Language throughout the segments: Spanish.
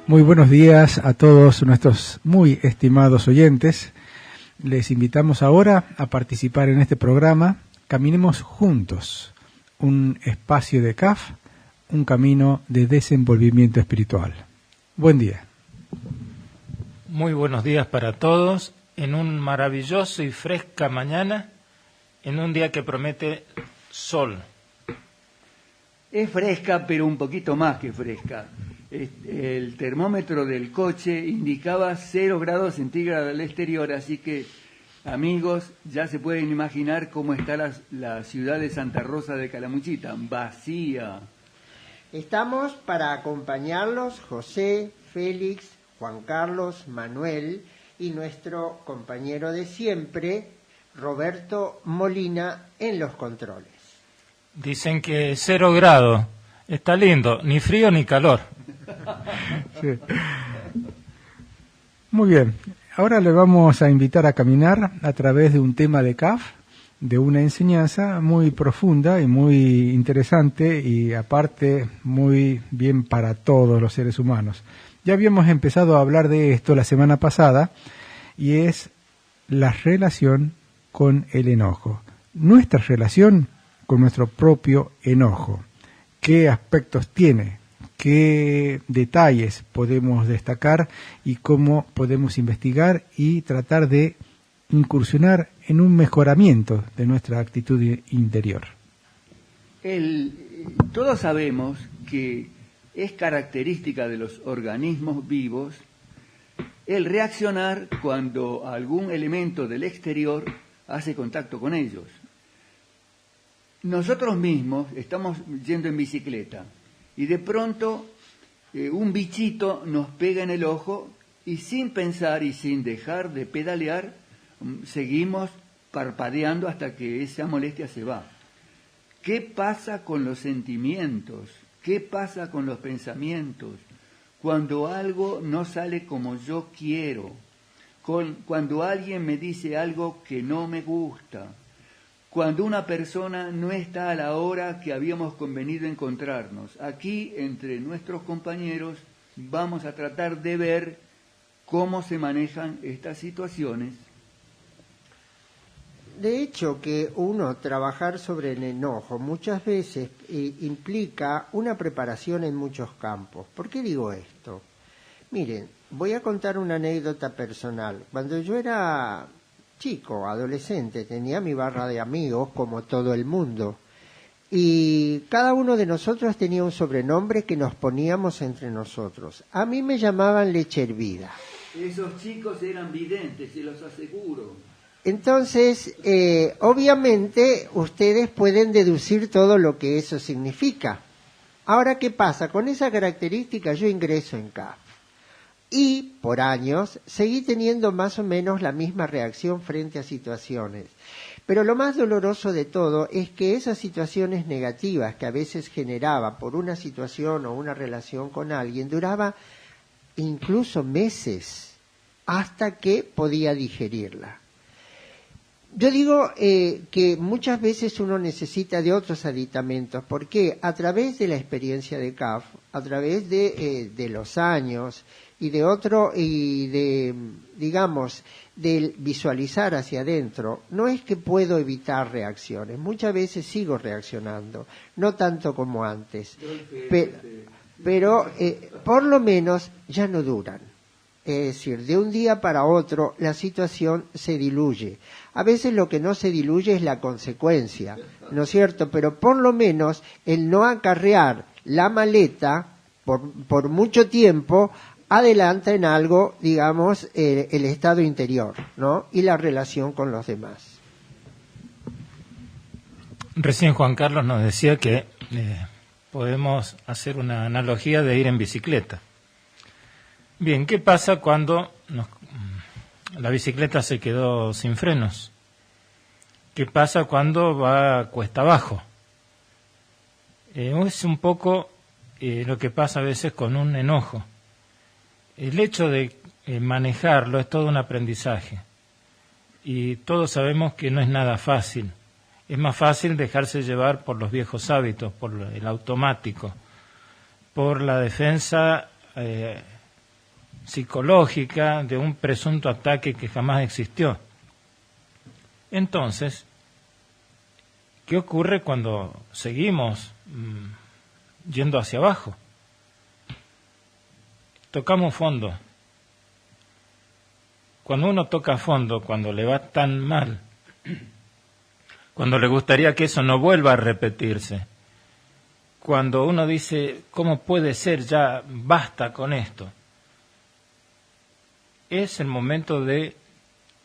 Muy buenos días a todos nuestros muy estimados oyentes. Les invitamos ahora a participar en este programa Caminemos Juntos, un espacio de CAF, un camino de desenvolvimiento espiritual. Buen día. Muy buenos días para todos, en un maravilloso y fresca mañana, en un día que promete sol. Es fresca, pero un poquito más que fresca. El termómetro del coche indicaba 0 grados centígrados al exterior, así que, amigos, ya se pueden imaginar cómo está la ciudad de Santa Rosa de Calamuchita, vacía. Estamos para acompañarlos José, Félix, Juan Carlos, Manuel y nuestro compañero de siempre, Roberto Molina, en los controles. Dicen que 0 grados, está lindo, ni frío ni calor. Sí. Muy bien, ahora le vamos a invitar a caminar a través de un tema de CAF, de una enseñanza muy profunda y muy interesante y aparte muy bien para todos los seres humanos. Ya habíamos empezado a hablar de esto la semana pasada y es la relación con el enojo. Nuestra relación con nuestro propio enojo. ¿Qué aspectos tiene? ¿Qué detalles podemos destacar y cómo podemos investigar y tratar de incursionar en un mejoramiento de nuestra actitud interior? Todos sabemos que es característica de los organismos vivos el reaccionar cuando algún elemento del exterior hace contacto con ellos. Nosotros mismos estamos yendo en bicicleta y de pronto un bichito nos pega en el ojo y sin pensar y sin dejar de pedalear seguimos parpadeando hasta que esa molestia se va. ¿Qué pasa con los sentimientos? ¿Qué pasa con los pensamientos? Cuando algo no sale como yo quiero, cuando alguien me dice algo que no me gusta, cuando una persona no está a la hora que habíamos convenido encontrarnos. Aquí, entre nuestros compañeros, vamos a tratar de ver cómo se manejan estas situaciones. De hecho, que uno trabajar sobre el enojo muchas veces implica una preparación en muchos campos. ¿Por qué digo esto? Miren, voy a contar una anécdota personal. Cuando yo era chico, adolescente, tenía mi barra de amigos como todo el mundo. Y cada uno de nosotros tenía un sobrenombre que nos poníamos entre nosotros. A mí me llamaban leche hervida. Esos chicos eran videntes, se los aseguro. Entonces, obviamente, ustedes pueden deducir todo lo que eso significa. Ahora, ¿qué pasa? Con esa característica yo ingreso en CAF. Y, por años, seguí teniendo más o menos la misma reacción frente a situaciones. Pero lo más doloroso de todo es que esas situaciones negativas que a veces generaba por una situación o una relación con alguien, duraba incluso meses hasta que podía digerirla. Yo digo que muchas veces uno necesita de otros aditamentos, porque a través de la experiencia de CAF, a través de los años y de visualizar hacia adentro, no es que puedo evitar reacciones, muchas veces sigo reaccionando, no tanto como antes, pero por lo menos ya no duran. Es decir, de un día para otro la situación se diluye. A veces lo que no se diluye es la consecuencia, ¿no es cierto? Pero por lo menos el no acarrear la maleta por mucho tiempo adelanta en algo, digamos, el estado interior, ¿no? Y la relación con los demás. Recién Juan Carlos nos decía que podemos hacer una analogía de ir en bicicleta. Bien, ¿qué pasa cuando la bicicleta se quedó sin frenos? ¿Qué pasa cuando va cuesta abajo? Es un poco lo que pasa a veces con un enojo. El hecho de manejarlo es todo un aprendizaje. Y todos sabemos que no es nada fácil. Es más fácil dejarse llevar por los viejos hábitos, por el automático, por la defensa psicológica de un presunto ataque que jamás existió. Entonces, ¿qué ocurre cuando seguimos yendo hacia abajo? Tocamos fondo. Cuando uno toca fondo, cuando le va tan mal, cuando le gustaría que eso no vuelva a repetirse, cuando uno dice, ¿cómo puede ser? Ya basta con esto. Es el momento de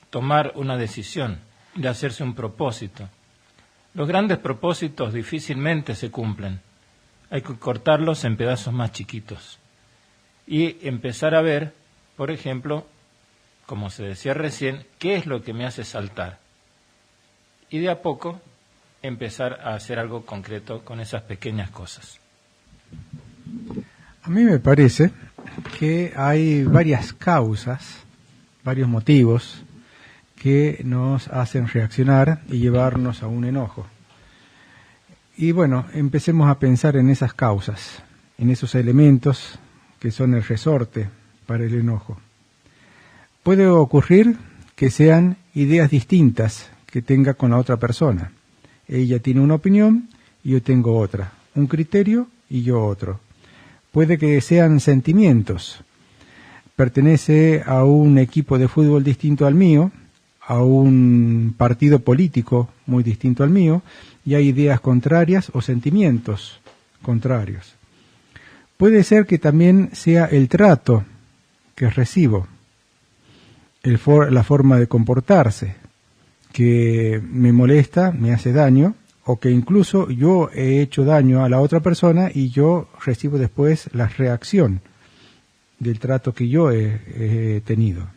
tomar una decisión, de hacerse un propósito. Los grandes propósitos difícilmente se cumplen. Hay que cortarlos en pedazos más chiquitos y empezar a ver, por ejemplo, como se decía recién, qué es lo que me hace saltar. Y de a poco empezar a hacer algo concreto con esas pequeñas cosas. A mí me parece que hay varias causas, varios motivos que nos hacen reaccionar y llevarnos a un enojo. Y bueno, empecemos a pensar en esas causas, en esos elementos que son el resorte para el enojo. Puede ocurrir que sean ideas distintas que tenga con la otra persona. Ella tiene una opinión y yo tengo otra, un criterio y yo otro. Puede que sean sentimientos. Pertenece a un equipo de fútbol distinto al mío, a un partido político muy distinto al mío, y hay ideas contrarias o sentimientos contrarios. Puede ser que también sea el trato que recibo, la forma de comportarse, que me molesta, me hace daño, o que incluso yo he hecho daño a la otra persona y yo recibo después la reacción del trato que yo he tenido.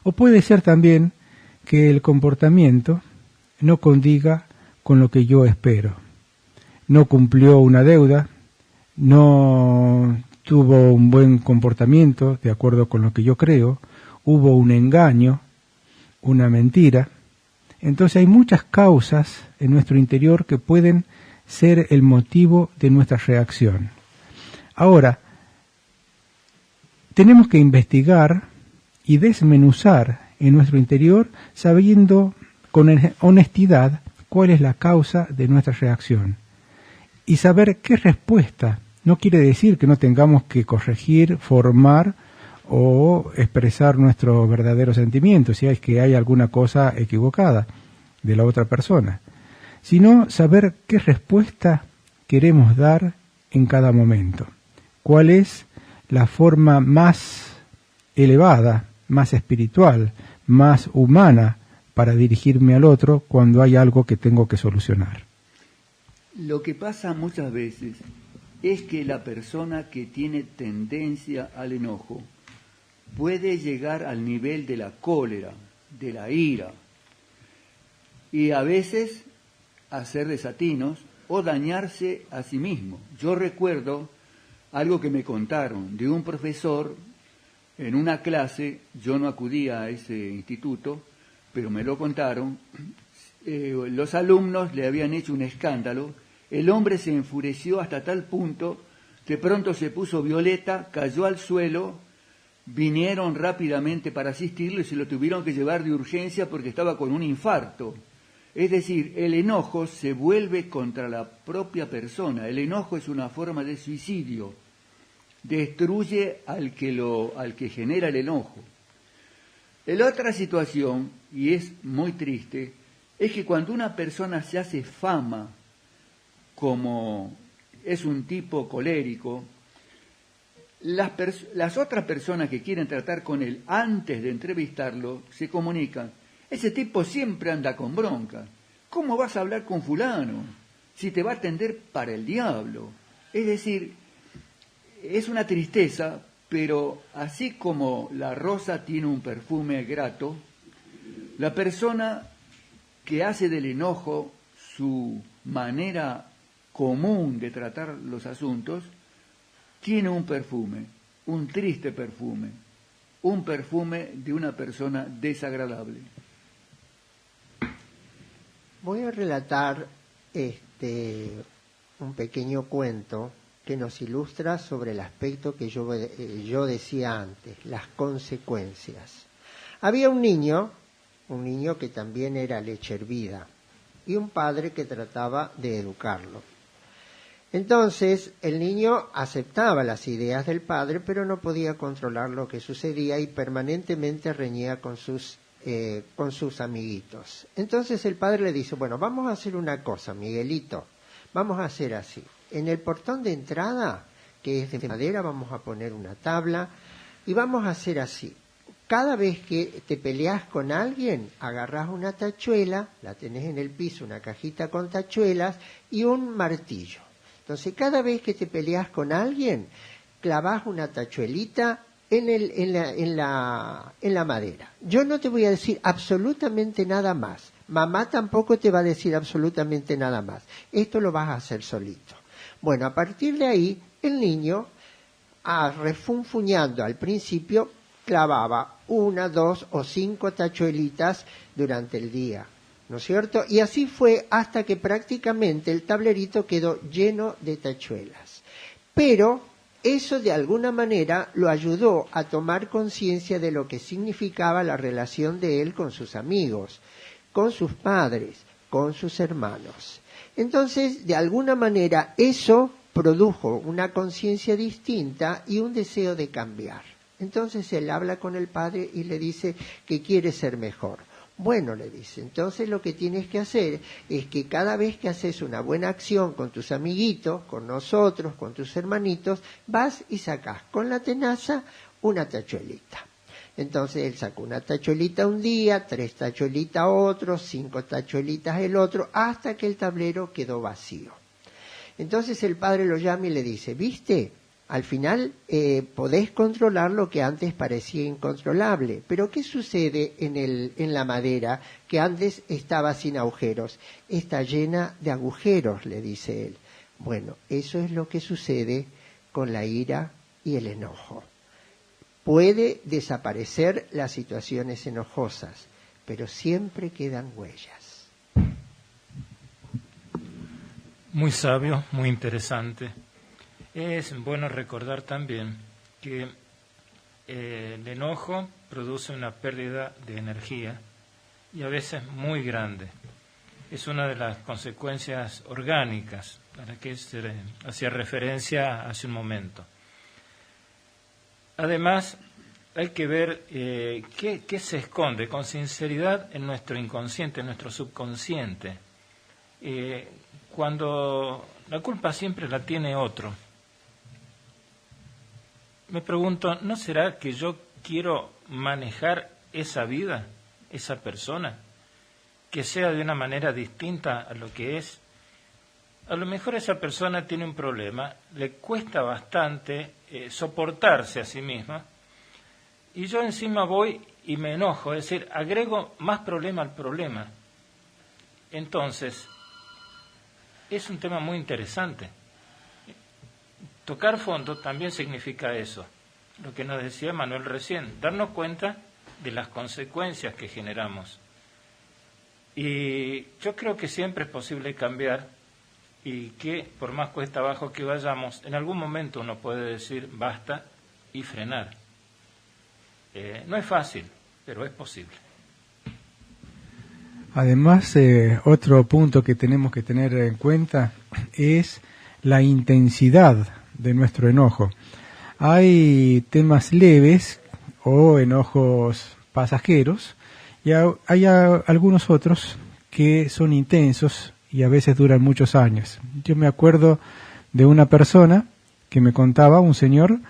O puede ser también que el comportamiento no condiga con lo que yo espero. No cumplió una deuda, no tuvo un buen comportamiento de acuerdo con lo que yo creo, hubo un engaño, una mentira. Entonces hay muchas causas en nuestro interior que pueden ser el motivo de nuestra reacción. Ahora, tenemos que investigar y desmenuzar en nuestro interior sabiendo con honestidad cuál es la causa de nuestra reacción y saber qué respuesta. No quiere decir que no tengamos que corregir, formar o expresar nuestros verdaderos sentimientos, si es que hay alguna cosa equivocada de la otra persona, sino saber qué respuesta queremos dar en cada momento. ¿Cuál es la forma más elevada, más espiritual, más humana para dirigirme al otro cuando hay algo que tengo que solucionar? Lo que pasa muchas veces es que la persona que tiene tendencia al enojo puede llegar al nivel de la cólera, de la ira, y a veces hacer desatinos o dañarse a sí mismo. Yo recuerdo algo que me contaron de un profesor en una clase. Yo no acudía a ese instituto, pero me lo contaron. Los alumnos le habían hecho un escándalo. El hombre se enfureció hasta tal punto que pronto se puso violeta, cayó al suelo. Vinieron rápidamente para asistirlo y se lo tuvieron que llevar de urgencia porque estaba con un infarto. Es decir, el enojo se vuelve contra la propia persona. El enojo es una forma de suicidio. Destruye al que genera el enojo. La otra situación, y es muy triste, es que cuando una persona se hace fama como es un tipo colérico, las otras personas que quieren tratar con él antes de entrevistarlo se comunican: ese tipo siempre anda con bronca. ¿Cómo vas a hablar con fulano si te va a atender para el diablo? Es decir, es una tristeza, pero así como la rosa tiene un perfume grato, la persona que hace del enojo su manera común de tratar los asuntos tiene un perfume, un triste perfume, un perfume de una persona desagradable. Voy a relatar un pequeño cuento que nos ilustra sobre el aspecto que yo decía antes, las consecuencias. Había un niño que también era leche hervida, y un padre que trataba de educarlo. Entonces el niño aceptaba las ideas del padre, pero no podía controlar lo que sucedía y permanentemente reñía con sus amiguitos. Entonces el padre le dice, bueno, vamos a hacer una cosa, Miguelito, vamos a hacer así. En el portón de entrada, que es de madera, vamos a poner una tabla y vamos a hacer así. Cada vez que te peleas con alguien, agarrás una tachuela, la tenés en el piso, una cajita con tachuelas y un martillo. Entonces, cada vez que te peleas con alguien, clavás una tachuelita en la madera. Yo no te voy a decir absolutamente nada más. Mamá tampoco te va a decir absolutamente nada más. Esto lo vas a hacer solito. Bueno, a partir de ahí, el niño, refunfuñando al principio, clavaba 1, 2 o 5 tachuelitas durante el día, ¿no es cierto? Y así fue hasta que prácticamente el tablerito quedó lleno de tachuelas. Pero eso de alguna manera lo ayudó a tomar conciencia de lo que significaba la relación de él con sus amigos, con sus padres, con sus hermanos. Entonces, de alguna manera, eso produjo una conciencia distinta y un deseo de cambiar. Entonces él habla con el padre y le dice que quiere ser mejor. Bueno, le dice, entonces lo que tienes que hacer es que cada vez que haces una buena acción con tus amiguitos, con nosotros, con tus hermanitos, vas y sacás con la tenaza una tachuelita. Entonces él sacó una tachuelita un día, 3 tachuelitas otro, 5 tachuelitas el otro, hasta que el tablero quedó vacío. Entonces el padre lo llama y le dice, ¿viste? Al final podés controlar lo que antes parecía incontrolable. Pero ¿qué sucede en la madera que antes estaba sin agujeros? Está llena de agujeros, le dice él. Bueno, eso es lo que sucede con la ira y el enojo. Puede desaparecer las situaciones enojosas, pero siempre quedan huellas. Muy sabio, muy interesante. Es bueno recordar también que el enojo produce una pérdida de energía y a veces muy grande. Es una de las consecuencias orgánicas a las que se hacía referencia hace un momento. Además, hay que ver qué se esconde con sinceridad en nuestro inconsciente, en nuestro subconsciente. Cuando la culpa siempre la tiene otro. Me pregunto, ¿no será que yo quiero manejar esa vida, esa persona, que sea de una manera distinta a lo que es? A lo mejor esa persona tiene un problema, le cuesta bastante soportarse a sí misma, y yo encima voy y me enojo, es decir, agrego más problema al problema. Entonces, es un tema muy interesante. Tocar fondo también significa eso, lo que nos decía Manuel recién, darnos cuenta de las consecuencias que generamos. Y yo creo que siempre es posible cambiar y que por más cuesta abajo que vayamos, en algún momento uno puede decir basta y frenar. No es fácil, pero es posible. Además, otro punto que tenemos que tener en cuenta es la intensidad de nuestro enojo. Hay temas leves o enojos pasajeros y hay algunos otros que son intensos y a veces duran muchos años. Yo me acuerdo de una persona que me contaba, un señor,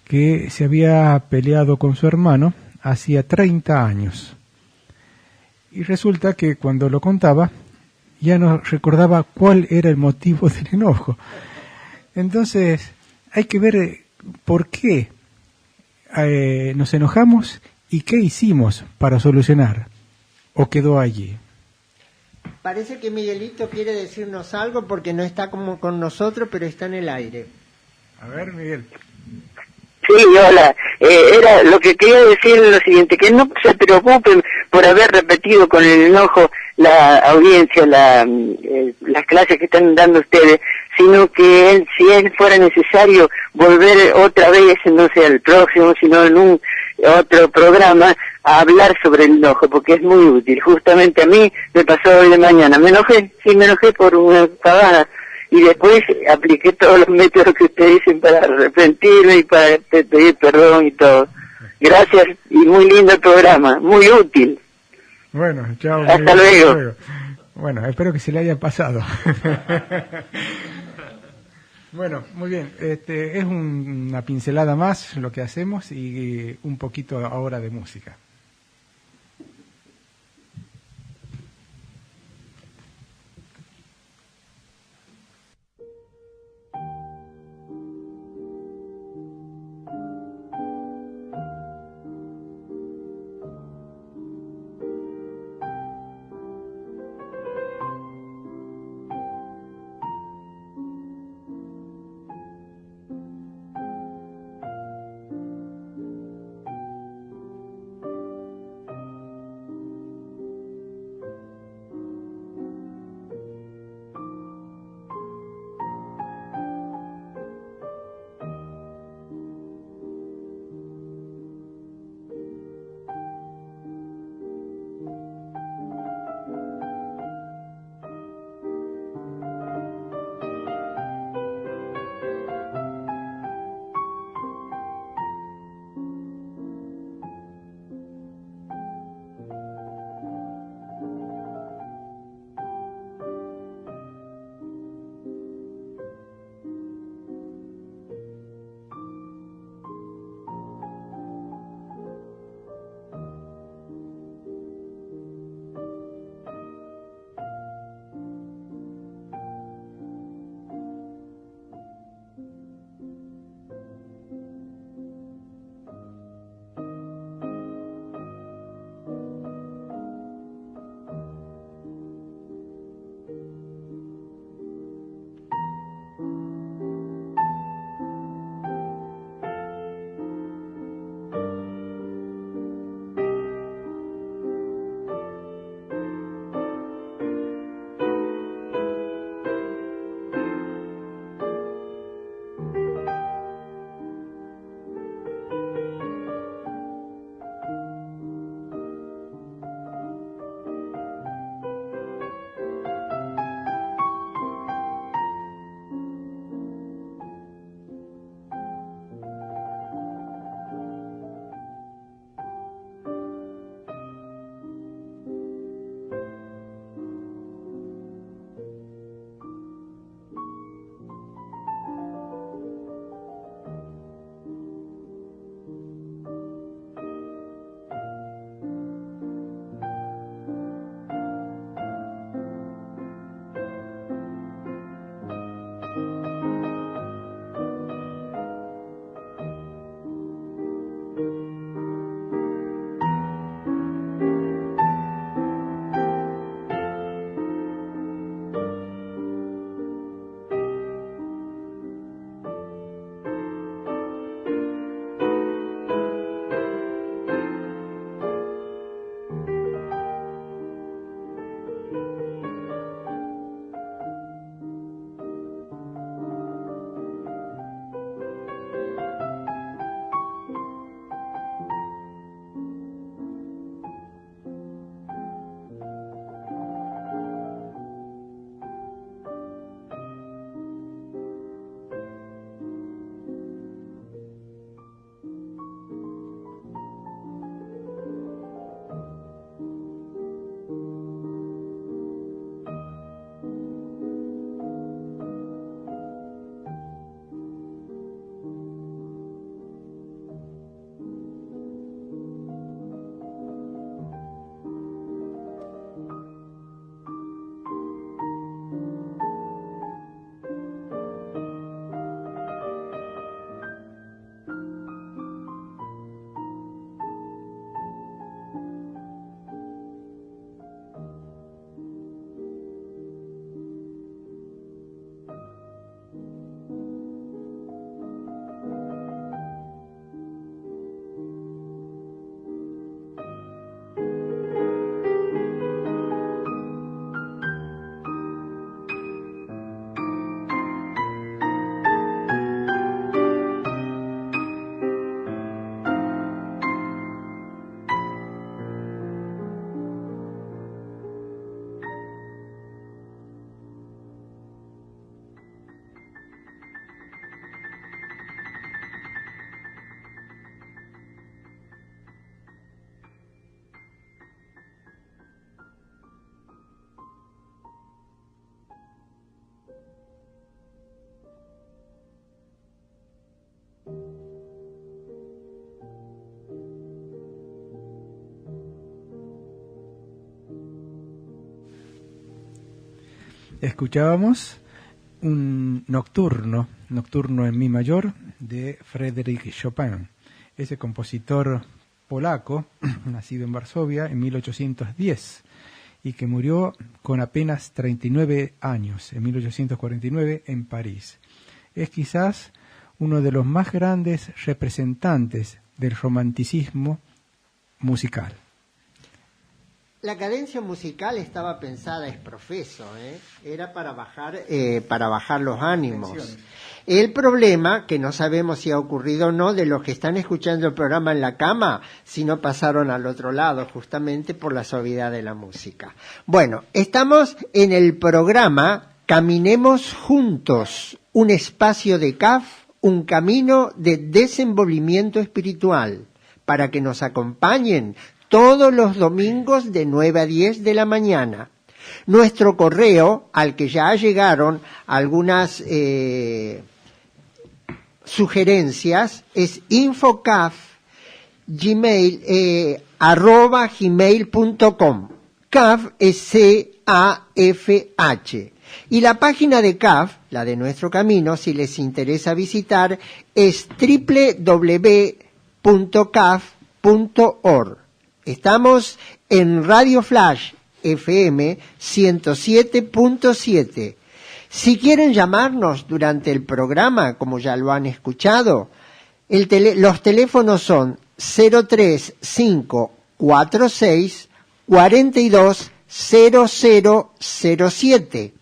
que se había peleado con su hermano hacía 30 años. Y resulta que cuando lo contaba ya no recordaba cuál era el motivo del enojo. Entonces hay que ver por qué nos enojamos y qué hicimos para solucionar, o quedó allí. Parece que Miguelito quiere decirnos algo porque no está como con nosotros, pero está en el aire. A ver, Miguel. Sí, hola. Era lo que quería decir lo siguiente, que no se preocupen por haber repetido con el enojo la audiencia, las clases que están dando ustedes. sino que él, si él fuera necesario volver otra vez, no sé, al próximo, sino en un otro programa, a hablar sobre el enojo, porque es muy útil. Justamente a mí me pasó hoy de mañana, me enojé por una pavada, y después apliqué todos los métodos que ustedes dicen para arrepentirme y para pedir perdón y todo. Gracias, y muy lindo el programa, muy útil. Bueno, chao. Hasta luego. Bueno, espero que se le haya pasado. Bueno, muy bien. Es una pincelada más lo que hacemos y un poquito ahora de música. Escuchábamos un nocturno en mi mayor de Frédéric Chopin, ese compositor polaco, nacido en Varsovia en 1810 y que murió con apenas 39 años, en 1849, en París. Es quizás uno de los más grandes representantes del romanticismo musical. La cadencia musical estaba pensada es profeso, era para bajar los ánimos. El problema, que no sabemos si ha ocurrido o no, de los que están escuchando el programa en la cama, si no pasaron al otro lado, justamente por la suavidad de la música. Bueno, estamos en el programa Caminemos Juntos, un espacio de CAF, un camino de desenvolvimiento espiritual, para que nos acompañen todos los domingos de 9 a 10 de la mañana. Nuestro correo, al que ya llegaron algunas sugerencias, es infocaf@gmail.com. CAF es C-A-F-H. Y la página de CAF, la de Nuestro Camino, si les interesa visitar, es www.caf.org. Estamos en Radio Flash FM 107.7. Si quieren llamarnos durante el programa, como ya lo han escuchado, los teléfonos son 03546 420007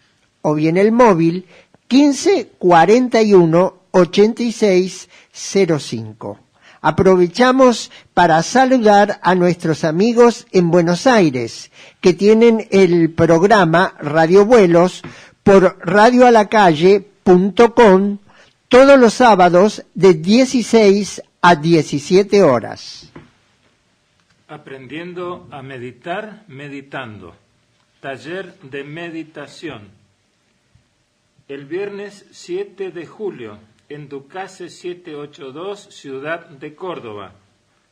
o bien el móvil 1541 8605. Aprovechamos para saludar a nuestros amigos en Buenos Aires, que tienen el programa Radio Vuelos por radioalacalle.com todos los sábados de 16 a 17 horas. Aprendiendo a meditar, meditando. Taller de meditación. El viernes 7 de julio, en Ducase 782, Ciudad de Córdoba.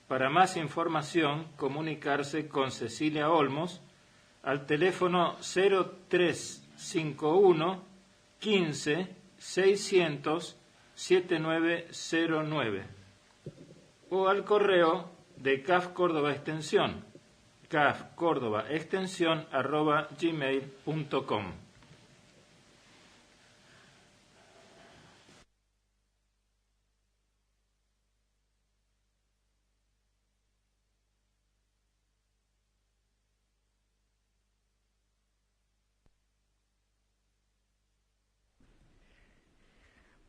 Para más información, comunicarse con Cecilia Olmos al teléfono 0351 15 600 7909 o al correo de CAF Córdoba Extensión, cafcordobaextensión@gmail.com.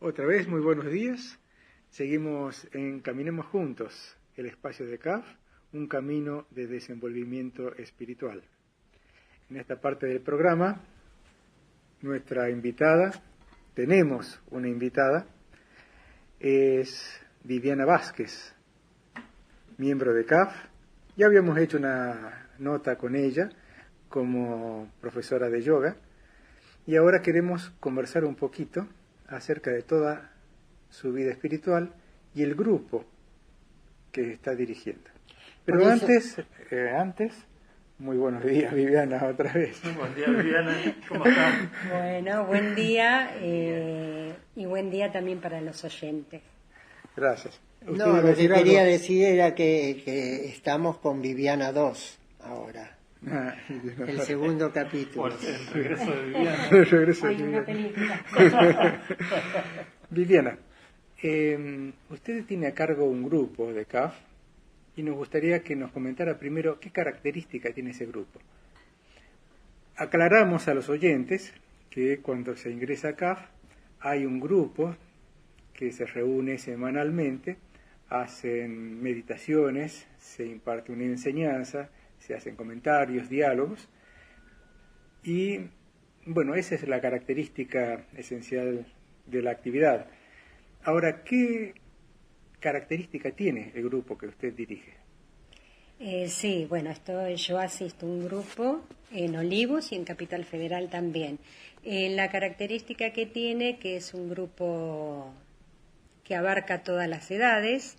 Otra vez, muy buenos días. Seguimos en Caminemos Juntos, el espacio de CAF, un camino de desenvolvimiento espiritual. En esta parte del programa, tenemos una invitada, es Viviana Vázquez, miembro de CAF. Ya habíamos hecho una nota con ella como profesora de yoga y ahora queremos conversar un poquito acerca de toda su vida espiritual y el grupo que está dirigiendo. Pero antes, muy buenos días, Viviana, otra vez. Buen día, Viviana, ¿cómo estás? Bueno, buen día y buen día también para los oyentes. Gracias. No, lo que quería decir era que estamos con Viviana 2 ahora. El segundo capítulo. El regreso de Viviana. El regreso de Hay una Viviana. película. Viviana, usted tiene a cargo un grupo de CAF y nos gustaría que nos comentara primero qué característica tiene ese grupo. Aclaramos a los oyentes que cuando se ingresa a CAF hay un grupo que se reúne semanalmente, hacen meditaciones, se imparte una enseñanza, se hacen comentarios, diálogos, y bueno, esa es la característica esencial de la actividad. Ahora, ¿qué característica tiene el grupo que usted dirige? Sí, bueno, yo asisto a un grupo en Olivos y en Capital Federal también. La característica que tiene, que es un grupo que abarca todas las edades,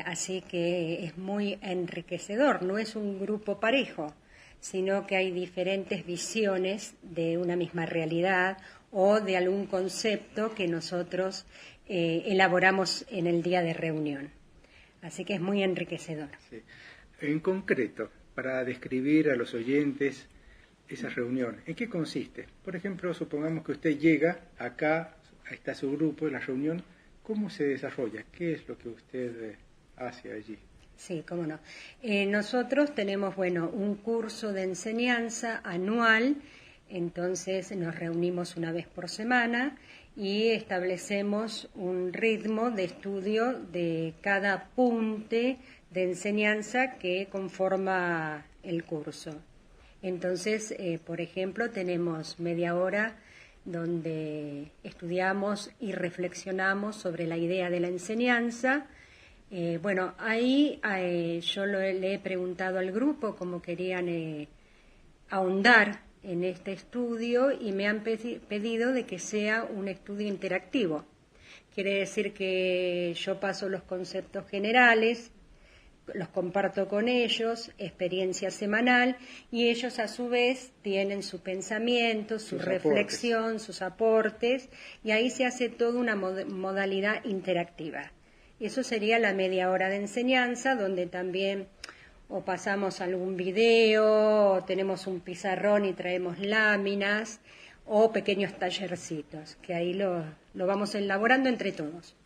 así que es muy enriquecedor, no es un grupo parejo, sino que hay diferentes visiones de una misma realidad o de algún concepto que nosotros elaboramos en el día de reunión. Así que es muy enriquecedor. Sí. En concreto, para describir a los oyentes esa reunión, ¿en qué consiste? Por ejemplo, supongamos que usted llega acá, está su grupo en la reunión, ¿cómo se desarrolla? ¿Qué es lo que usted hace allí? Sí, cómo no. Nosotros tenemos, un curso de enseñanza anual, entonces nos reunimos una vez por semana y establecemos un ritmo de estudio de cada apunte de enseñanza que conforma el curso. Entonces, por ejemplo, tenemos media hora donde estudiamos y reflexionamos sobre la idea de la enseñanza. Ahí yo le he preguntado al grupo cómo querían ahondar en este estudio y me han pedido de que sea un estudio interactivo. Quiere decir que yo paso los conceptos generales, los comparto con ellos, experiencia semanal, y ellos a su vez tienen su pensamiento, su reflexión, sus aportes, y ahí se hace toda una modalidad interactiva. Eso sería la media hora de enseñanza, donde también o pasamos algún video, o tenemos un pizarrón y traemos láminas, o pequeños tallercitos, que ahí lo vamos elaborando entre todos.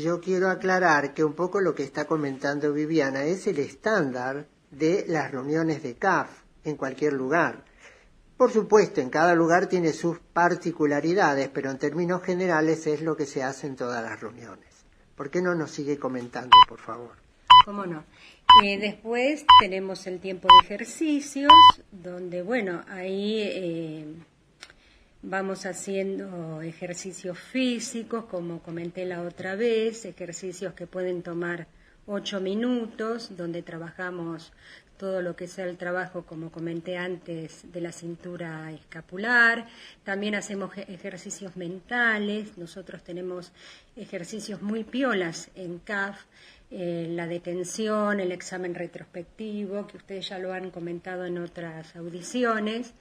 Yo quiero aclarar que un poco lo que está comentando Viviana es el estándar de las reuniones de CAF en cualquier lugar. Por supuesto, en cada lugar tiene sus particularidades, pero en términos generales es lo que se hace en todas las reuniones. ¿Por qué no nos sigue comentando, por favor? ¿Cómo no? Después tenemos el tiempo de ejercicios, donde, ahí vamos haciendo ejercicios físicos, como comenté la otra vez, ejercicios que pueden tomar 8 minutos, donde trabajamos todo lo que sea el trabajo, como comenté antes, de la cintura escapular. También hacemos ejercicios mentales. Nosotros tenemos ejercicios muy piolas en CAF, la detención, el examen retrospectivo, que ustedes ya lo han comentado en otras audiciones.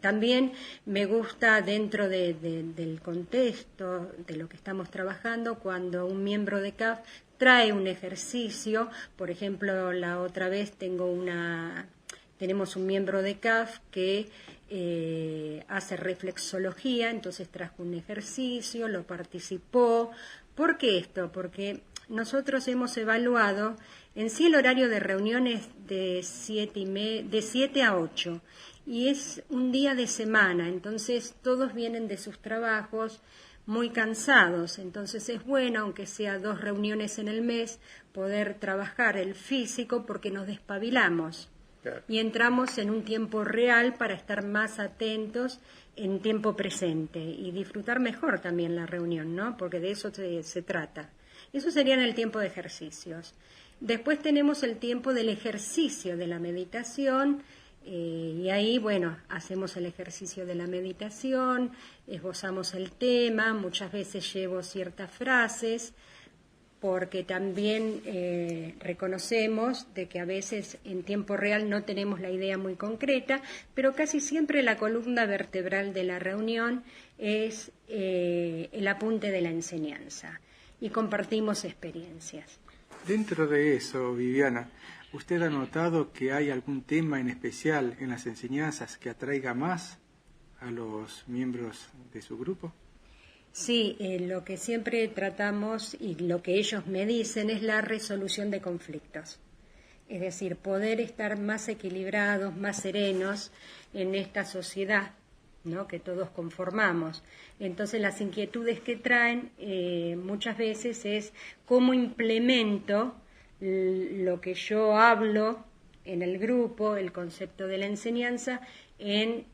También me gusta dentro del contexto de lo que estamos trabajando, cuando un miembro de CAF trae un ejercicio. Por ejemplo, la otra vez tenemos un miembro de CAF que hace reflexología, entonces trajo un ejercicio, lo participó. ¿Por qué esto? Porque nosotros hemos evaluado en sí el horario de reuniones de 7 a 8, y es un día de semana, entonces todos vienen de sus trabajos muy cansados, entonces es bueno, aunque sea 2 reuniones en el mes, poder trabajar el físico, porque nos despabilamos. Claro. Y entramos en un tiempo real para estar más atentos en tiempo presente y disfrutar mejor también la reunión, ¿no? Porque de eso se trata. Eso sería en el tiempo de ejercicios. Después tenemos el tiempo del ejercicio de la meditación, y ahí, hacemos el ejercicio de la meditación, esbozamos el tema, muchas veces llevo ciertas frases, porque también reconocemos de que a veces en tiempo real no tenemos la idea muy concreta, pero casi siempre la columna vertebral de la reunión es el apunte de la enseñanza, y compartimos experiencias. Dentro de eso, Viviana, ¿usted ha notado que hay algún tema en especial en las enseñanzas que atraiga más a los miembros de su grupo? Sí, lo que siempre tratamos y lo que ellos me dicen es la resolución de conflictos. Es decir, poder estar más equilibrados, más serenos en esta sociedad, ¿no?, que todos conformamos. Entonces, las inquietudes que traen muchas veces es cómo implemento lo que yo hablo en el grupo, el concepto de la enseñanza, en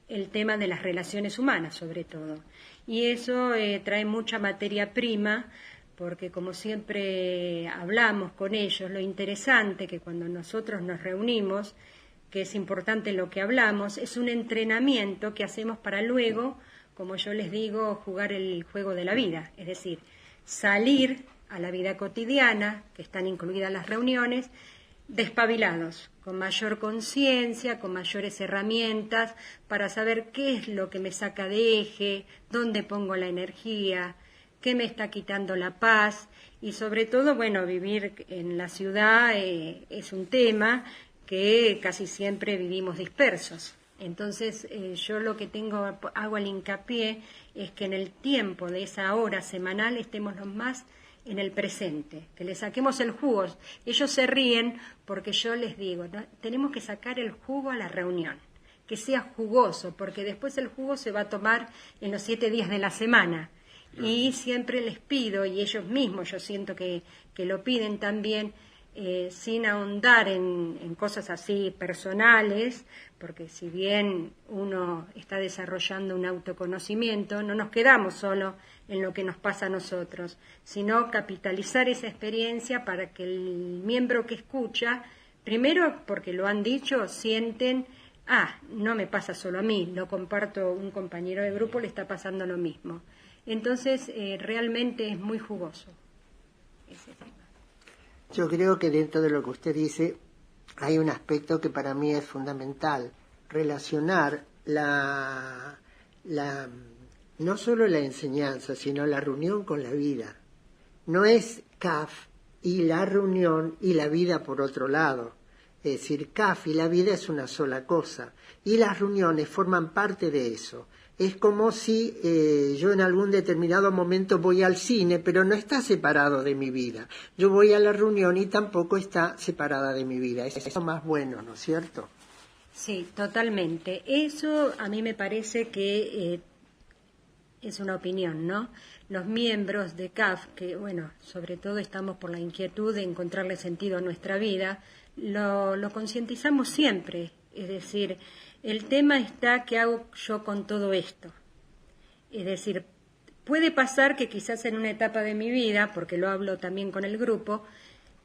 el tema de las relaciones humanas, sobre todo. Y eso trae mucha materia prima, porque como siempre hablamos con ellos, lo interesante que cuando nosotros nos reunimos, que es importante lo que hablamos, es un entrenamiento que hacemos para luego, como yo les digo, jugar el juego de la vida, es decir, salir a la vida cotidiana, que están incluidas las reuniones, despabilados, con mayor conciencia, con mayores herramientas, para saber qué es lo que me saca de eje, dónde pongo la energía, qué me está quitando la paz, y sobre todo, bueno, vivir en la ciudad es un tema que casi siempre vivimos dispersos. Entonces, yo lo que hago el hincapié es que en el tiempo de esa hora semanal estemos los más en el presente, que le saquemos el jugo. Ellos se ríen porque yo les digo, ¿no? Tenemos que sacar el jugo a la reunión, que sea jugoso, porque después el jugo se va a tomar en los 7 días de la semana. Y siempre les pido, y ellos mismos yo siento que lo piden también, sin ahondar en cosas así personales, porque si bien uno está desarrollando un autoconocimiento, no nos quedamos solo en lo que nos pasa a nosotros, sino capitalizar esa experiencia para que el miembro que escucha, primero porque lo han dicho, sienten, no me pasa solo a mí, lo comparto, un compañero de grupo le está pasando lo mismo. Entonces, realmente es muy jugoso ese tema. Yo creo que dentro de lo que usted dice hay un aspecto que para mí es fundamental, relacionar no solo la enseñanza, sino la reunión con la vida. No es CAF y la reunión y la vida por otro lado. Es decir, CAF y la vida es una sola cosa, y las reuniones forman parte de eso. Es como si yo en algún determinado momento voy al cine, pero no está separado de mi vida. Yo voy a la reunión y tampoco está separada de mi vida. Es lo más bueno, ¿no es cierto? Sí, totalmente. Eso a mí me parece que es una opinión, ¿no? Los miembros de CAF, que bueno, sobre todo estamos por la inquietud de encontrarle sentido a nuestra vida, lo concientizamos siempre. Es decir, el tema está qué hago yo con todo esto. Es decir, puede pasar que quizás en una etapa de mi vida, porque lo hablo también con el grupo,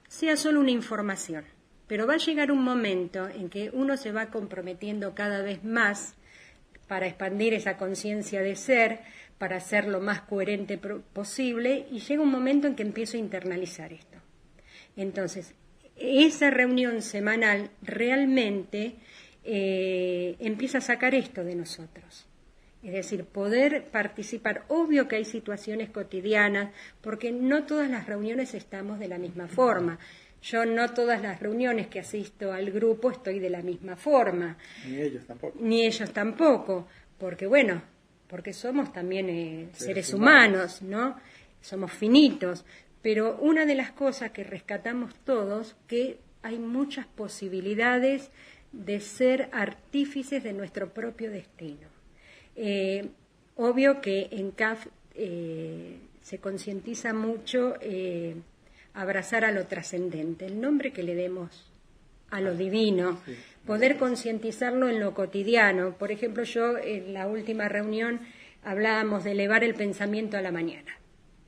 sea solo una información. Pero va a llegar un momento en que uno se va comprometiendo cada vez más para expandir esa conciencia de ser, para ser lo más coherente posible, y llega un momento en que empiezo a internalizar esto. Entonces, esa reunión semanal realmente empieza a sacar esto de nosotros. Es decir, poder participar. Obvio que hay situaciones cotidianas, porque no todas las reuniones estamos de la misma forma. Yo no todas las reuniones que asisto al grupo estoy de la misma forma. Ni ellos tampoco. Ni ellos tampoco, porque bueno, porque somos también seres humanos, ¿no? Somos finitos. Pero una de las cosas que rescatamos todos, que hay muchas posibilidades de ser artífices de nuestro propio destino. Obvio que en CAF se concientiza mucho abrazar a lo trascendente, el nombre que le demos a lo divino, poder concientizarlo en lo cotidiano. Por ejemplo, yo en la última reunión hablábamos de elevar el pensamiento a la mañana.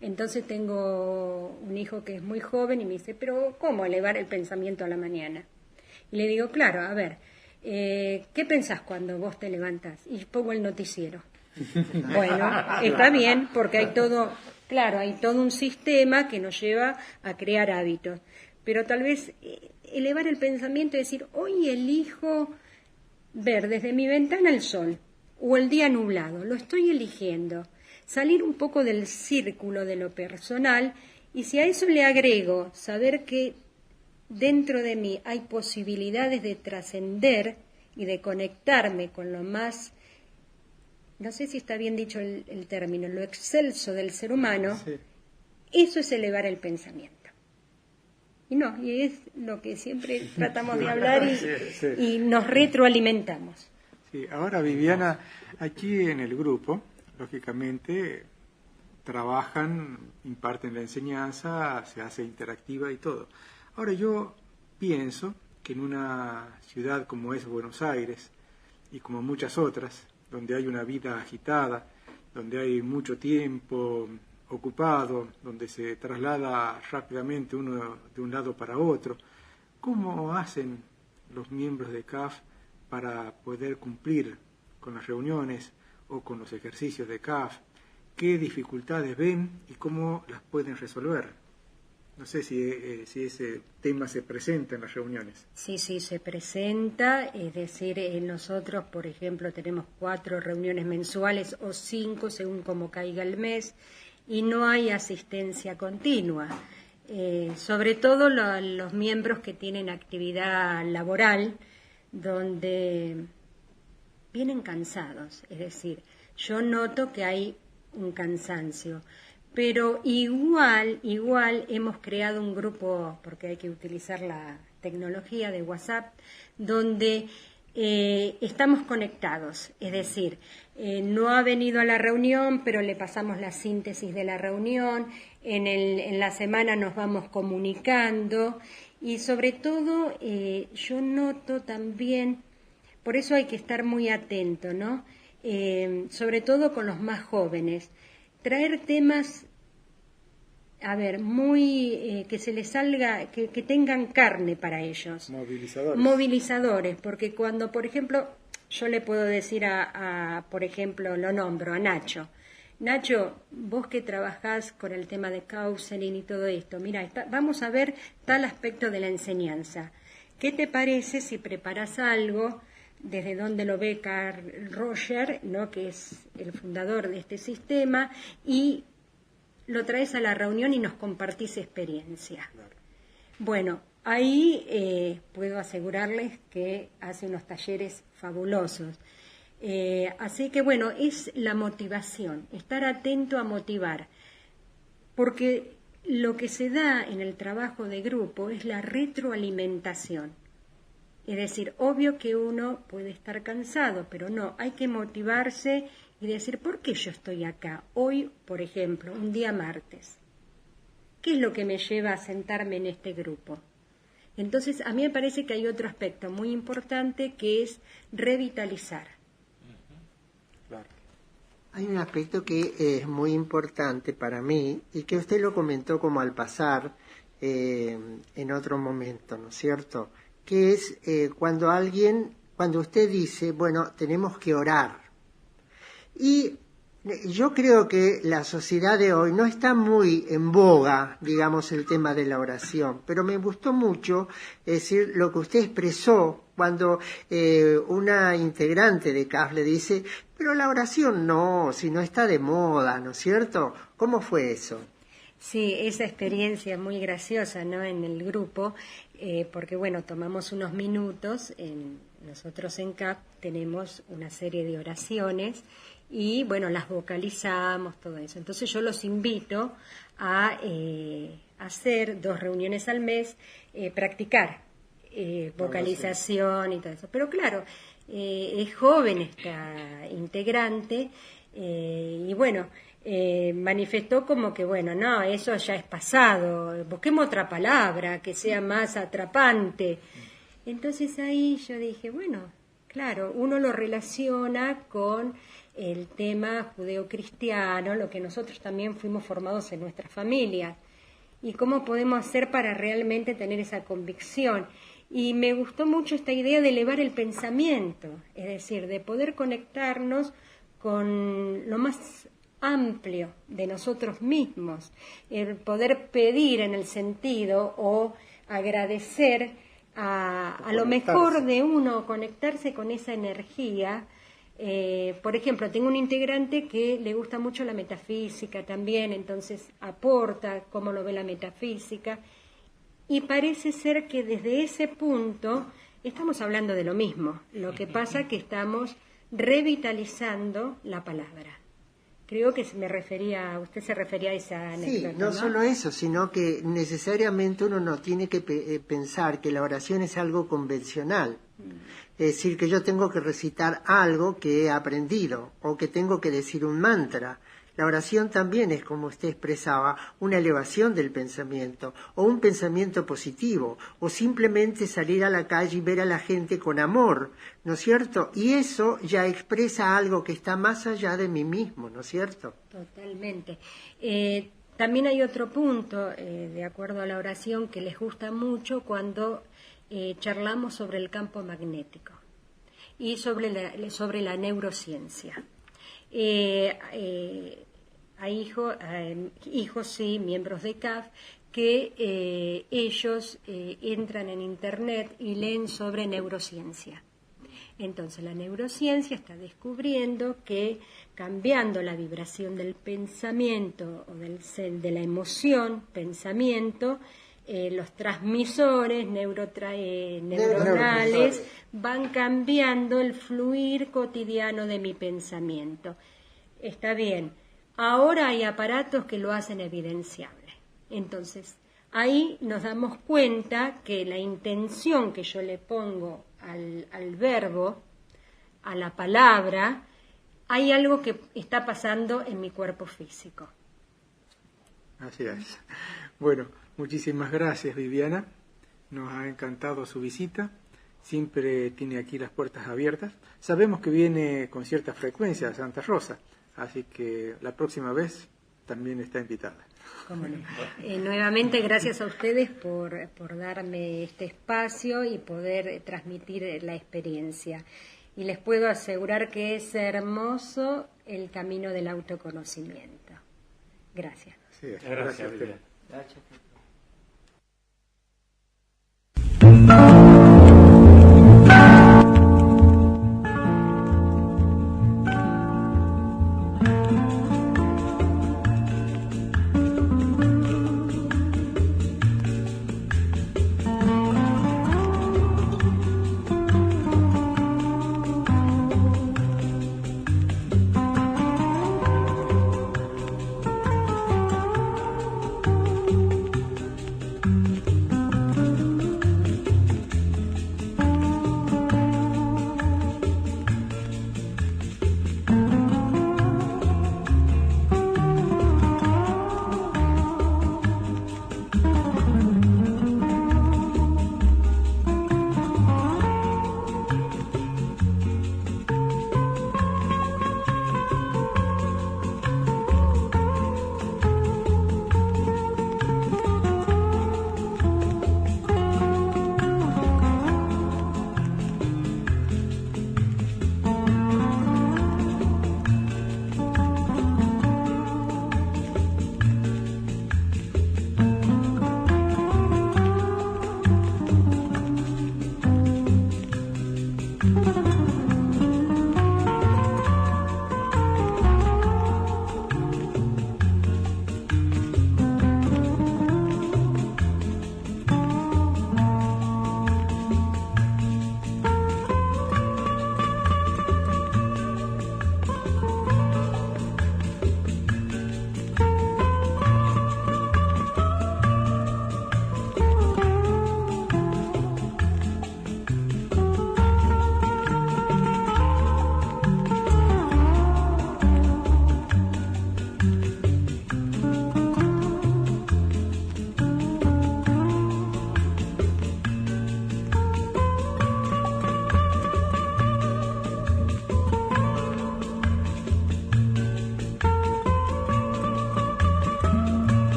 Entonces tengo un hijo que es muy joven y me dice, pero ¿cómo elevar el pensamiento a la mañana? Y le digo, claro, a ver, ¿qué pensás cuando vos te levantás? Y pongo el noticiero. Bueno, está bien, porque hay todo, claro, hay todo un sistema que nos lleva a crear hábitos. Pero tal vez elevar el pensamiento y decir, hoy elijo ver desde mi ventana el sol o el día nublado, lo estoy eligiendo. Salir un poco del círculo de lo personal, y si a eso le agrego saber que dentro de mí hay posibilidades de trascender y de conectarme con lo más, no sé si está bien dicho el término, lo excelso del ser humano, sí. Eso es elevar el pensamiento. Y es lo que siempre tratamos de hablar y nos retroalimentamos. Sí, ahora Viviana, aquí en el grupo, lógicamente, trabajan, imparten la enseñanza, se hace interactiva y todo. Ahora yo pienso que en una ciudad como es Buenos Aires y como muchas otras, donde hay una vida agitada, donde hay mucho tiempo ocupado, donde se traslada rápidamente uno de un lado para otro, ¿cómo hacen los miembros de CAF para poder cumplir con las reuniones o con los ejercicios de CAF? ¿Qué dificultades ven y cómo las pueden resolver? No sé si ese tema se presenta en las reuniones. Sí, se presenta, es decir, nosotros, por ejemplo, tenemos 4 reuniones mensuales o 5, según como caiga el mes, y no hay asistencia continua. Sobre todo los miembros que tienen actividad laboral, donde vienen cansados, es decir, yo noto que hay un cansancio. Pero igual hemos creado un grupo, porque hay que utilizar la tecnología de WhatsApp, donde estamos conectados. Es decir, no ha venido a la reunión, pero le pasamos la síntesis de la reunión. En la semana nos vamos comunicando. Y sobre todo, yo noto también, por eso hay que estar muy atento, ¿no? Sobre todo con los más jóvenes. Traer temas, muy que se les salga, que tengan carne para ellos. Movilizadores, porque cuando, por ejemplo, yo le puedo decir por ejemplo, lo nombro, a Nacho. Nacho, vos que trabajás con el tema de counseling y todo esto, mira, vamos a ver tal aspecto de la enseñanza. ¿Qué te parece si preparas algo desde donde lo ve Carl Roger, ¿no?, que es el fundador de este sistema, y lo traes a la reunión y nos compartís experiencia? Claro. Bueno, ahí puedo asegurarles que hace unos talleres fabulosos. Así que bueno, es la motivación, estar atento a motivar, porque lo que se da en el trabajo de grupo es la retroalimentación. Es decir, obvio que uno puede estar cansado, pero no, hay que motivarse y decir, ¿por qué yo estoy acá? Hoy, por ejemplo, un día martes. ¿Qué es lo que me lleva a sentarme en este grupo? Entonces, a mí me parece que hay otro aspecto muy importante que es revitalizar. Claro. Hay un aspecto que es muy importante para mí y que usted lo comentó como al pasar en otro momento, ¿no es cierto?, que es cuando usted dice, bueno, tenemos que orar. Y yo creo que la sociedad de hoy no está muy en boga, digamos, el tema de la oración, pero me gustó mucho, es decir, lo que usted expresó cuando una integrante de CAF le dice, pero la oración no, si no está de moda, ¿no es cierto? ¿Cómo fue eso? Sí, esa experiencia muy graciosa, ¿no?, en el grupo, porque bueno, tomamos unos minutos, nosotros en CAP tenemos una serie de oraciones y bueno, las vocalizamos, todo eso. Entonces yo los invito a hacer 2 reuniones al mes, practicar vocalización y todo eso. Pero claro, es joven esta integrante y bueno, manifestó como que bueno, no, eso ya es pasado, busquemos otra palabra que sea más atrapante. Entonces ahí yo dije, bueno, claro, uno lo relaciona con el tema judeocristiano, lo que nosotros también fuimos formados en nuestra familia, y cómo podemos hacer para realmente tener esa convicción. Y me gustó mucho esta idea de elevar el pensamiento, es decir, de poder conectarnos con lo más amplio de nosotros mismos, el poder pedir en el sentido o agradecer a lo mejor de uno, conectarse con esa energía. Por ejemplo, tengo un integrante que le gusta mucho la metafísica también, entonces aporta cómo lo ve la metafísica, y parece ser que desde ese punto estamos hablando de lo mismo, lo que pasa que estamos revitalizando la palabra. Creo que usted se refería a esa anécdota. Sí, no solo eso, sino que necesariamente uno no tiene que pensar que la oración es algo convencional. Es decir, que yo tengo que recitar algo que he aprendido o que tengo que decir un mantra. La oración también es, como usted expresaba, una elevación del pensamiento o un pensamiento positivo o simplemente salir a la calle y ver a la gente con amor, ¿no es cierto? Y eso ya expresa algo que está más allá de mí mismo, ¿no es cierto? Totalmente. También hay otro punto, de acuerdo a la oración, que les gusta mucho cuando charlamos sobre el campo magnético y sobre la neurociencia. Hay hijos, sí, miembros de CAF, que ellos entran en Internet y leen sobre neurociencia. Entonces, la neurociencia está descubriendo que cambiando la vibración del pensamiento o de la emoción, pensamiento, los transmisores neuronales van cambiando el fluir cotidiano de mi pensamiento. Está bien. Ahora hay aparatos que lo hacen evidenciable. Entonces, ahí nos damos cuenta que la intención que yo le pongo al verbo, a la palabra, hay algo que está pasando en mi cuerpo físico. Así es. Bueno, muchísimas gracias, Viviana. Nos ha encantado su visita. Siempre tiene aquí las puertas abiertas. Sabemos que viene con cierta frecuencia a Santa Rosa, así que la próxima vez también está invitada. ¿Cómo no? Nuevamente, gracias a ustedes por darme este espacio y poder transmitir la experiencia. Y les puedo asegurar que es hermoso el camino del autoconocimiento. Gracias. Sí, gracias. Gracias.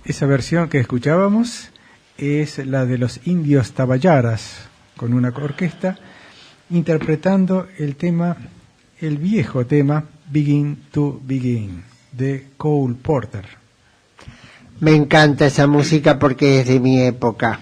Esa versión que escuchábamos es la de los Indios Tabayaras, con una orquesta, interpretando el viejo tema Begin to Begin, de Cole Porter. Me encanta esa música porque es de mi época.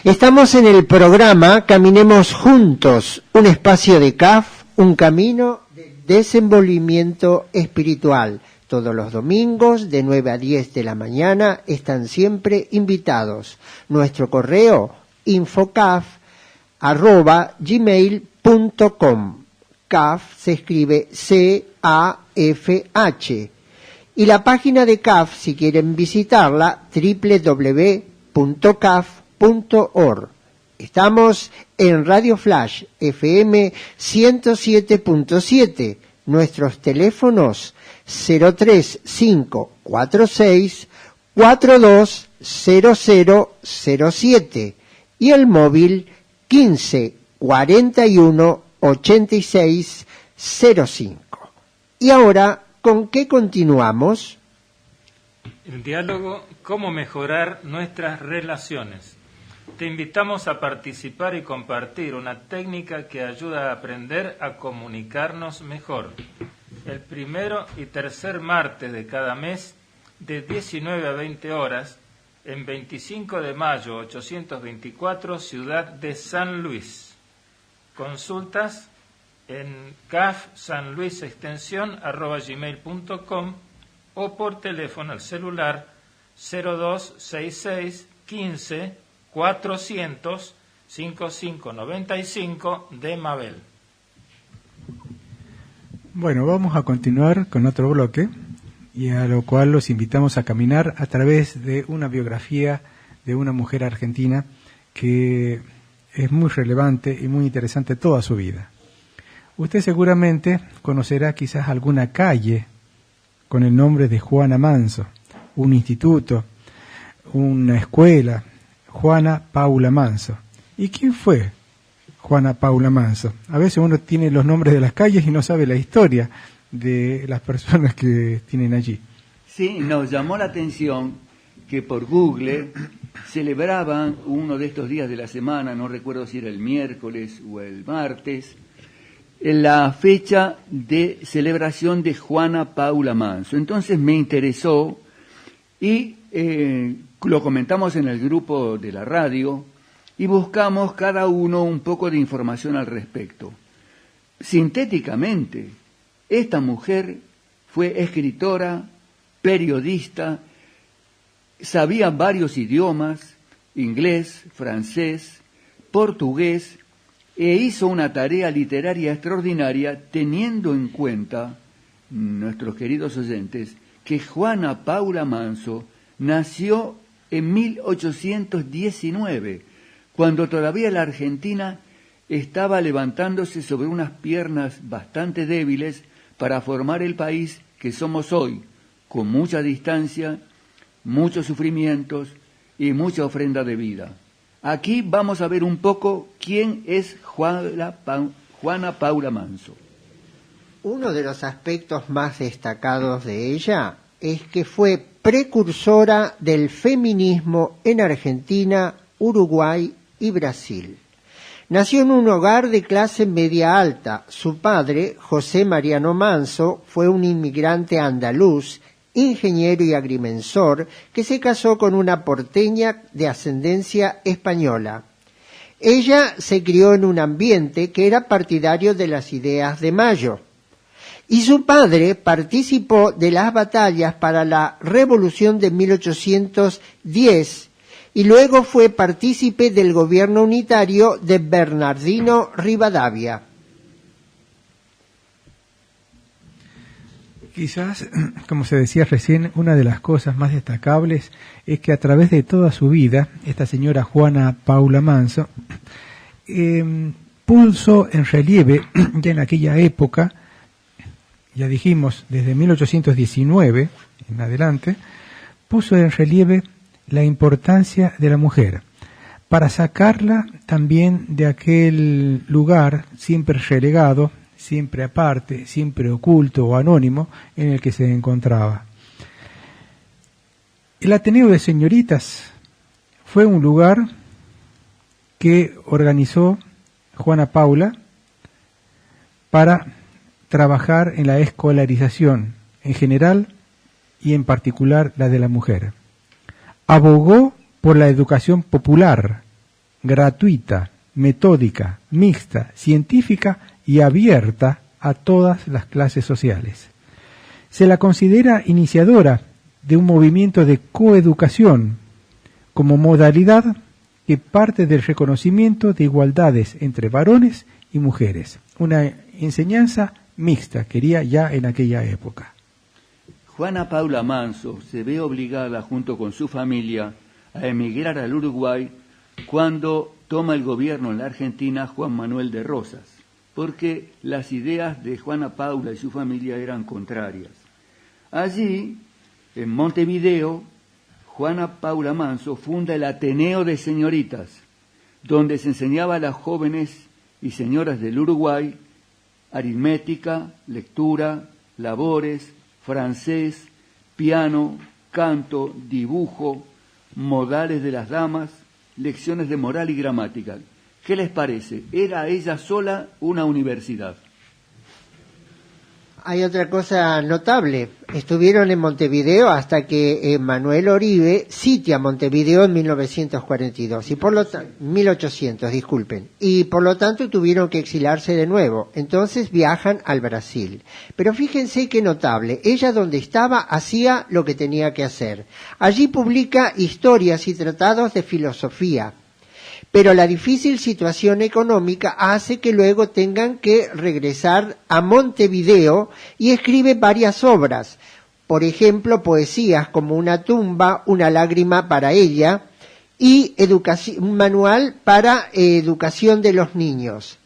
Estamos en el programa Caminemos Juntos, un espacio de CAF, un camino de desenvolvimiento espiritual. Todos los domingos de 9 a 10 de la mañana están siempre invitados. Nuestro correo infocaf@gmail.com. CAF se escribe C-A-F-H. Y la página de CAF, si quieren visitarla, www.caf.org. Estamos en Radio Flash FM 107.7. Nuestros teléfonos 03546 420007 y el móvil 15 41 86 05. Y ahora, ¿con qué continuamos? El diálogo, cómo mejorar nuestras relaciones. Te invitamos a participar y compartir una técnica que ayuda a aprender a comunicarnos mejor. El primero y tercer martes de cada mes, de 19 a 20 horas, en 25 de mayo 824, Ciudad de San Luis. Consultas en cafsanluisextensión@gmail.com o por teléfono al celular 0266 15 400 5595 de Mabel. Bueno, vamos a continuar con otro bloque, y a lo cual los invitamos a caminar a través de una biografía de una mujer argentina que es muy relevante y muy interesante toda su vida. Usted seguramente conocerá quizás alguna calle con el nombre de Juana Manso, un instituto, una escuela, Juana Paula Manso. ¿Y quién fue Juana Paula Manso? A veces uno tiene los nombres de las calles y no sabe la historia de las personas que tienen allí. Sí, nos llamó la atención que por Google celebraban uno de estos días de la semana, no recuerdo si era el miércoles o el martes, la fecha de celebración de Juana Paula Manso. Entonces me interesó y lo comentamos en el grupo de la radio y buscamos cada uno un poco de información al respecto. Sintéticamente, esta mujer fue escritora, periodista, sabía varios idiomas, inglés, francés, portugués, e hizo una tarea literaria extraordinaria teniendo en cuenta, nuestros queridos oyentes, que Juana Paula Manso nació en 1819, cuando todavía la Argentina estaba levantándose sobre unas piernas bastante débiles para formar el país que somos hoy, con mucha distancia, muchos sufrimientos y mucha ofrenda de vida. Aquí vamos a ver un poco quién es Juana Paula Manso. Uno de los aspectos más destacados de ella es que fue precursora del feminismo en Argentina, Uruguay y Brasil. Nació en un hogar de clase media alta. Su padre, José Mariano Manso, fue un inmigrante andaluz, ingeniero y agrimensor, que se casó con una porteña de ascendencia española. Ella se crió en un ambiente que era partidario de las ideas de Mayo. Y su padre participó de las batallas para la Revolución de 1810 y luego fue partícipe del gobierno unitario de Bernardino Rivadavia. Quizás, como se decía recién, una de las cosas más destacables es que a través de toda su vida, esta señora Juana Paula Manso puso en relieve, ya en aquella época, ya dijimos, desde 1819 en adelante, puso en relieve la importancia de la mujer, para sacarla también de aquel lugar siempre relegado, siempre aparte, siempre oculto o anónimo en el que se encontraba. El Ateneo de Señoritas fue un lugar que organizó Juana Paula para trabajar en la escolarización en general y en particular la de la mujer. Abogó por la educación popular, gratuita, metódica, mixta, científica y abierta a todas las clases sociales. Se la considera iniciadora de un movimiento de coeducación como modalidad que parte del reconocimiento de igualdades entre varones y mujeres. Una enseñanza mixta quería ya en aquella época. Juana Paula Manso se ve obligada junto con su familia a emigrar al Uruguay cuando toma el gobierno en la Argentina Juan Manuel de Rosas. porque las ideas de Juana Paula y su familia eran contrarias. Allí, en Montevideo, Juana Paula Manso funda el Ateneo de Señoritas, donde se enseñaba a las jóvenes y señoras del Uruguay aritmética, lectura, labores, francés, piano, canto, dibujo, modales de las damas, lecciones de moral y gramática. ¿Qué les parece? Era ella sola una universidad. Hay otra cosa notable. Estuvieron en Montevideo hasta que Manuel Oribe sitia Montevideo en 1942 y por lo 1800, disculpen. Y por lo tanto tuvieron que exiliarse de nuevo. Entonces viajan al Brasil. Pero fíjense qué notable. Ella donde estaba hacía lo que tenía que hacer. Allí publica historias y tratados de filosofía. Pero la difícil situación económica hace que luego tengan que regresar a Montevideo y escribe varias obras. Por ejemplo, poesías como Una tumba, Una lágrima para ella y un manual para educación de los niños.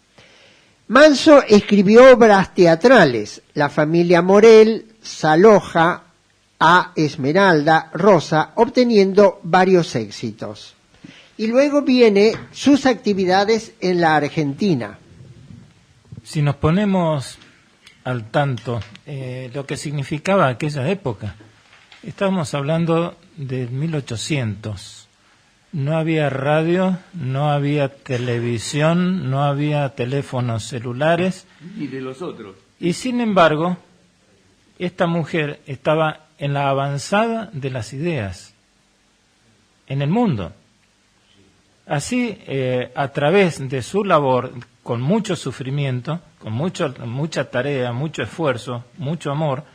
Manso escribió obras teatrales, La familia Morel, Saloja, A Esmeralda, Rosa, obteniendo varios éxitos. Y luego viene sus actividades en la Argentina. Si nos ponemos al tanto lo que significaba aquella época, estábamos hablando de 1800. No había radio, no había televisión, no había teléfonos celulares. Ni de los otros. Y sin embargo, esta mujer estaba en la avanzada de las ideas en el mundo. Así, a través de su labor, con mucho sufrimiento, con mucha tarea, mucho esfuerzo, mucho amor,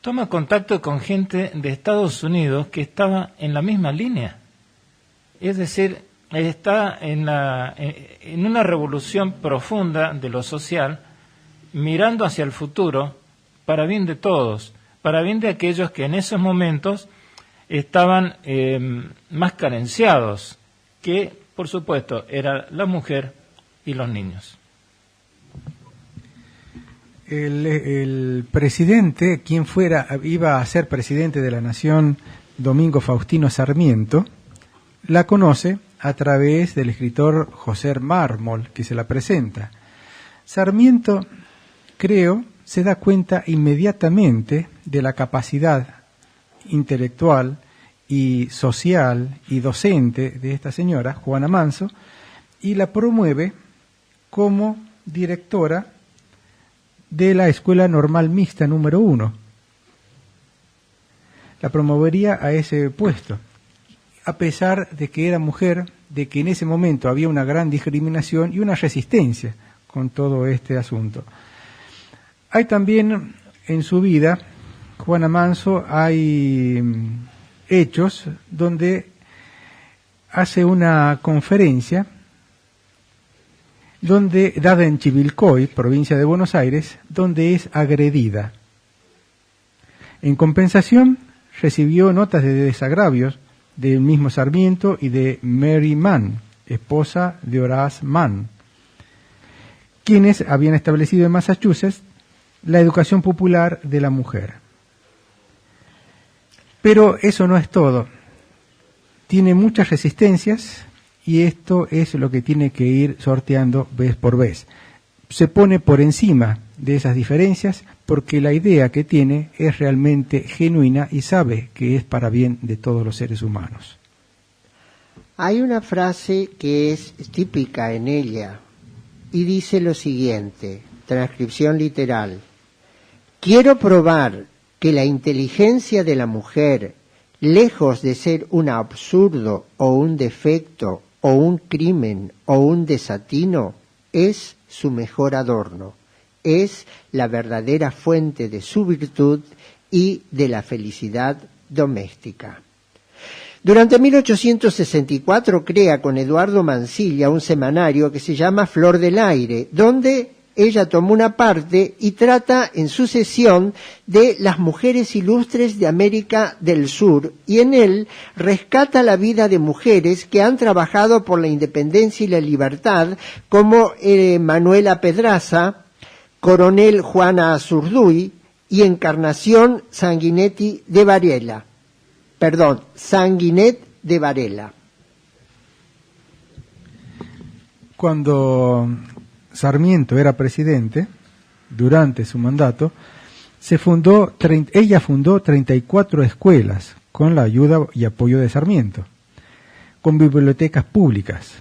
toma contacto con gente de Estados Unidos que estaba en la misma línea. Es decir, está en una revolución profunda de lo social, mirando hacia el futuro, para bien de todos, para bien de aquellos que en esos momentos estaban más carenciados, que, por supuesto, era la mujer y los niños. El presidente, quien iba a ser presidente de la Nación, Domingo Faustino Sarmiento, la conoce a través del escritor José Mármol, que se la presenta. Sarmiento, creo, se da cuenta inmediatamente de la capacidad intelectual y social y docente de esta señora, Juana Manso, y la promueve como directora de la Escuela Normal Mixta número 1. La promovería a ese puesto, a pesar de que era mujer, de que en ese momento había una gran discriminación y una resistencia con todo este asunto. Hay también en su vida, Juana Manso, hay hechos donde hace una conferencia dada en Chivilcoy, provincia de Buenos Aires, donde es agredida. En compensación, recibió notas de desagravios del mismo Sarmiento y de Mary Mann, esposa de Horace Mann, quienes habían establecido en Massachusetts la educación popular de la mujer. Pero eso no es todo. Tiene muchas resistencias y esto es lo que tiene que ir sorteando vez por vez. Se pone por encima de esas diferencias porque la idea que tiene es realmente genuina y sabe que es para bien de todos los seres humanos. Hay una frase que es típica en ella y dice lo siguiente, transcripción literal: quiero probar que la inteligencia de la mujer, lejos de ser un absurdo o un defecto o un crimen o un desatino, es su mejor adorno, es la verdadera fuente de su virtud y de la felicidad doméstica. Durante 1864 crea con Eduardo Mansilla un semanario que se llama Flor del Aire, donde ella tomó una parte y trata en su sesión de las mujeres ilustres de América del Sur, y en él rescata la vida de mujeres que han trabajado por la independencia y la libertad, como Manuela Pedraza, Coronel Juana Azurduy y Encarnación Sanguinet de Varela. Cuando Sarmiento era presidente, durante su mandato, ella fundó 34 escuelas con la ayuda y apoyo de Sarmiento, con bibliotecas públicas.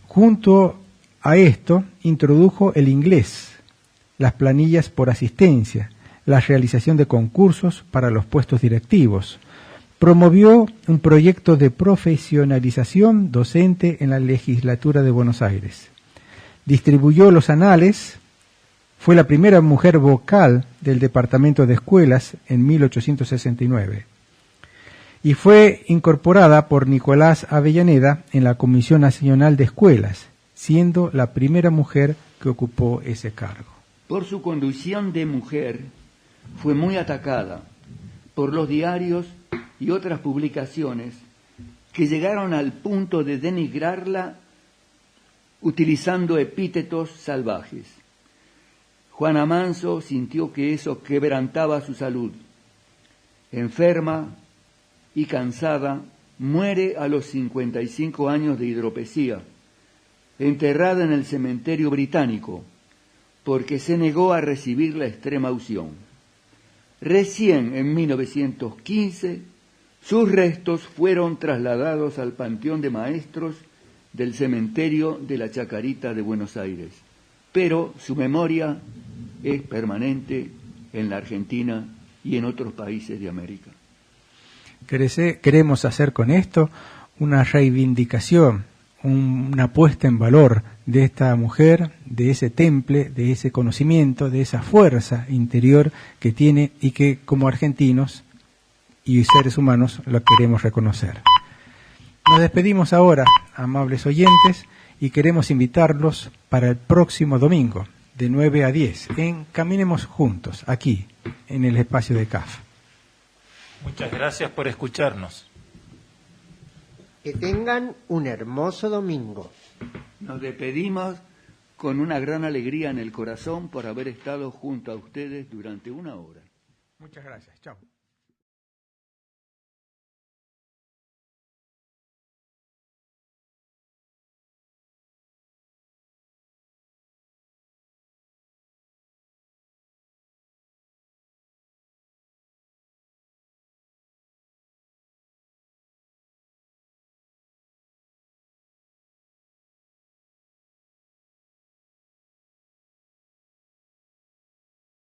Junto a esto, introdujo el inglés, las planillas por asistencia, la realización de concursos para los puestos directivos. Promovió un proyecto de profesionalización docente en la legislatura de Buenos Aires. Distribuyó los anales, fue la primera mujer vocal del Departamento de Escuelas en 1869 y fue incorporada por Nicolás Avellaneda en la Comisión Nacional de Escuelas, siendo la primera mujer que ocupó ese cargo. Por su condición de mujer, fue muy atacada por los diarios y otras publicaciones que llegaron al punto de denigrarla utilizando epítetos salvajes. Juana Manso sintió que eso quebrantaba su salud. Enferma y cansada, muere a los 55 años de hidropesía, enterrada en el cementerio británico, porque se negó a recibir la extrema unción. Recién en 1915, sus restos fueron trasladados al Panteón de Maestros del cementerio de la Chacarita de Buenos Aires, pero su memoria es permanente en la Argentina y en otros países de América. Queremos hacer con esto una reivindicación, una puesta en valor de esta mujer, de ese temple, de ese conocimiento, de esa fuerza interior que tiene y que como argentinos y seres humanos lo queremos reconocer. Nos despedimos ahora, amables oyentes, y queremos invitarlos para el próximo domingo, de 9 a 10, en Caminemos Juntos, aquí, en el espacio de CAF. Muchas gracias por escucharnos. Que tengan un hermoso domingo. Nos despedimos con una gran alegría en el corazón por haber estado junto a ustedes durante una hora. Muchas gracias. Chao.